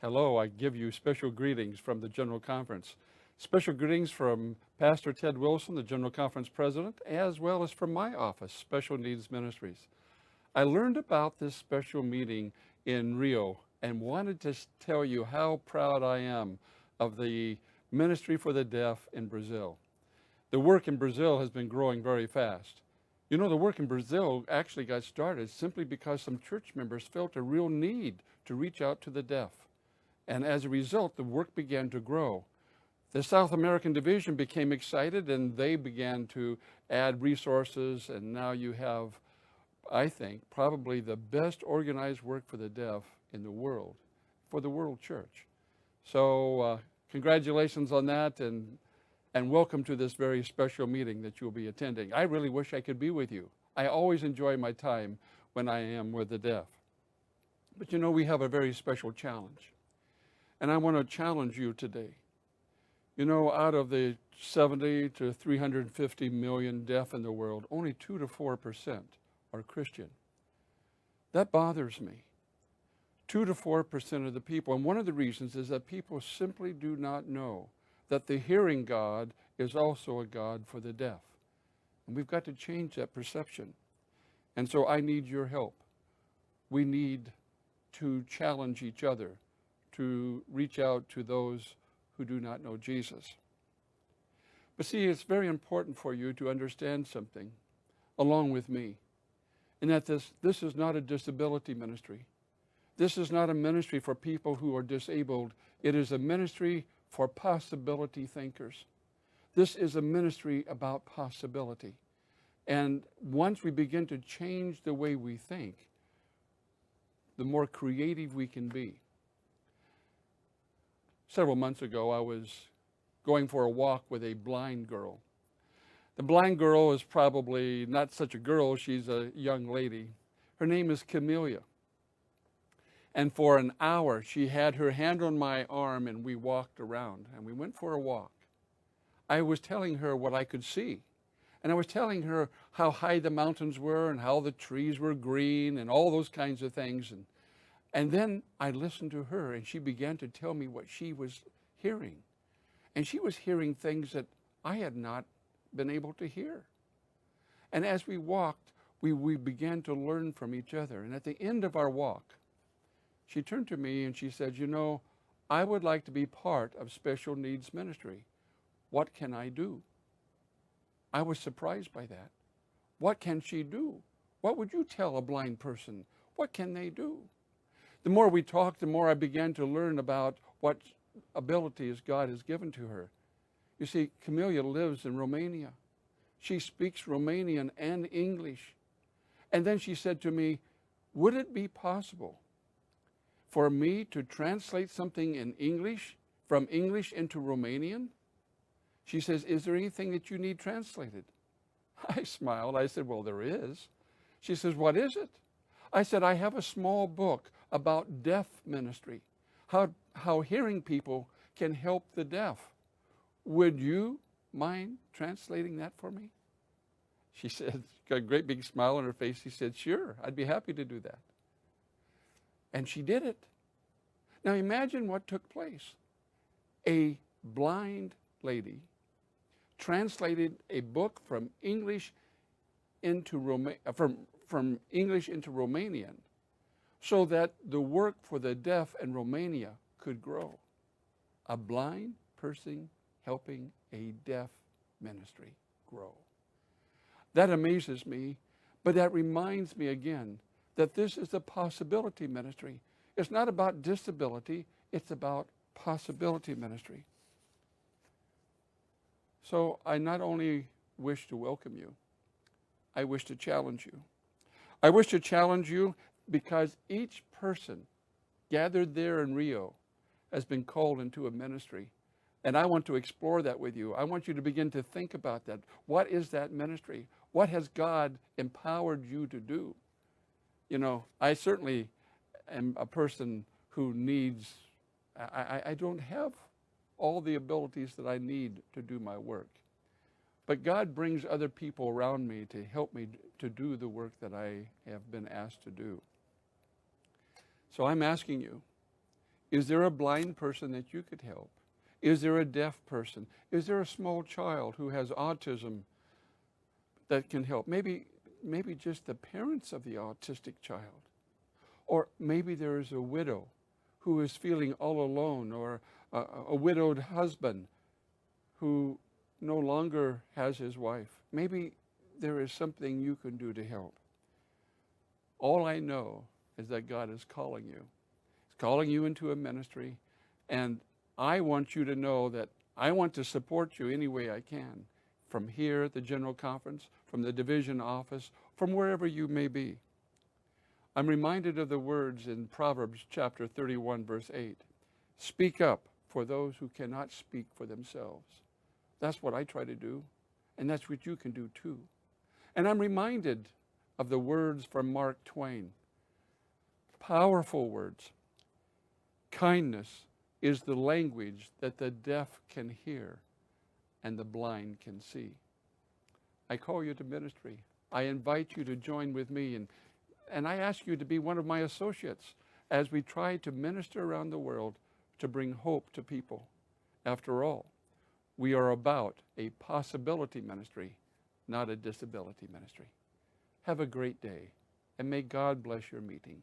Hello, I give you special greetings from the General Conference. Special greetings from Pastor Ted Wilson, the General Conference President, as well as from my office, Special Needs Ministries. I learned about this special meeting in Rio and wanted to tell you how proud I am of the Ministry for the Deaf in Brazil. The work in Brazil has been growing very fast. You know, the work in Brazil actually got started simply because some church members felt a real need to reach out to the deaf. And as a result, the work began to grow. The South American division became excited and they began to add resources, and now you have, I think, probably the best organized work for the deaf in the world, for the world church. So congratulations on that, and welcome to this very special meeting that you'll be attending. I really wish I could be with you. I always enjoy my time when I am with the deaf. But you know, we have a very special challenge. And I want to challenge you today. You know, out of the 70 to 350 million deaf in the world, only 2 to 4% are Christian. That bothers me. 2 to 4% of the people. And one of the reasons is that people simply do not know that the hearing God is also a God for the deaf. And we've got to change that perception. And so I need your help. We need to challenge each other to reach out to those who do not know Jesus. But see, it's very important for you to understand something along with me, and that this is not a disability ministry. This is not a ministry for people who are disabled. It is a ministry for possibility thinkers. This is a ministry about possibility. And once we begin to change the way we think, the more creative we can be. Several months ago, I was going for a walk with a blind girl. The blind girl is probably not such a girl, she's a young lady. Her name is Camelia. And for an hour, she had her hand on my arm and we walked around and we went for a walk. I was telling her what I could see. And I was telling her how high the mountains were and how the trees were green and all those kinds of things. And then I listened to her and she began to tell me what she was hearing. And she was hearing things that I had not been able to hear. And as we walked, we began to learn from each other. And at the end of our walk, she turned to me and she said, you know, I would like to be part of special needs ministry. What can I do? I was surprised by that. What can she do? What would you tell a blind person? What can they do? The more we talked, the more I began to learn about what abilities God has given to her. You see, Camelia lives in Romania. She speaks Romanian and English. And then she said to me, would it be possible for me to translate something in English, from English into Romanian? She says, is there anything that you need translated? I smiled. I said, well, there is. She says, what is it? I said, I have a small book about deaf ministry, how hearing people can help the deaf. Would you mind translating that for me? She said, got a great big smile on her face. She said, sure, I'd be happy to do that. And she did it. Now imagine what took place. A blind lady translated a book from English into from English into Romanian, so that the work for the deaf in Romania could grow. A blind person helping a deaf ministry grow. That amazes me, but that reminds me again that this is a possibility ministry. It's not about disability, it's about possibility ministry. So I not only wish to welcome you, I wish to challenge you. I wish to challenge you because each person gathered there in Rio has been called into a ministry. And I want to explore that with you. I want you to begin to think about that. What is that ministry? What has God empowered you to do? You know, I certainly am a person who needs, I don't have all the abilities that I need to do my work. But God brings other people around me to help me to do the work that I have been asked to do. So I'm asking you, Is there a blind person that you could help? Is there a deaf person? Is there a small child who has autism that can help? Maybe just the parents of the autistic child. Or maybe there is a widow who is feeling all alone, or a widowed husband who no longer has his wife. Maybe there is something you can do to help. All I know is that God is calling you. He's calling you into a ministry, and I want you to know that I want to support you any way I can, from here at the General Conference, from the division office, from wherever you may be. I'm reminded of the words in Proverbs chapter 31, verse 8. Speak up for those who cannot speak for themselves. That's what I try to do, and that's what you can do too. And I'm reminded of the words from Mark Twain. Powerful words. Kindness is the language that the deaf can hear and the blind can see. I call you to ministry. I invite you to join with me, and I ask you to be one of my associates as we try to minister around the world to bring hope to people. After all, we are about a possibility ministry, not a disability ministry. Have a great day, and may God bless your meeting.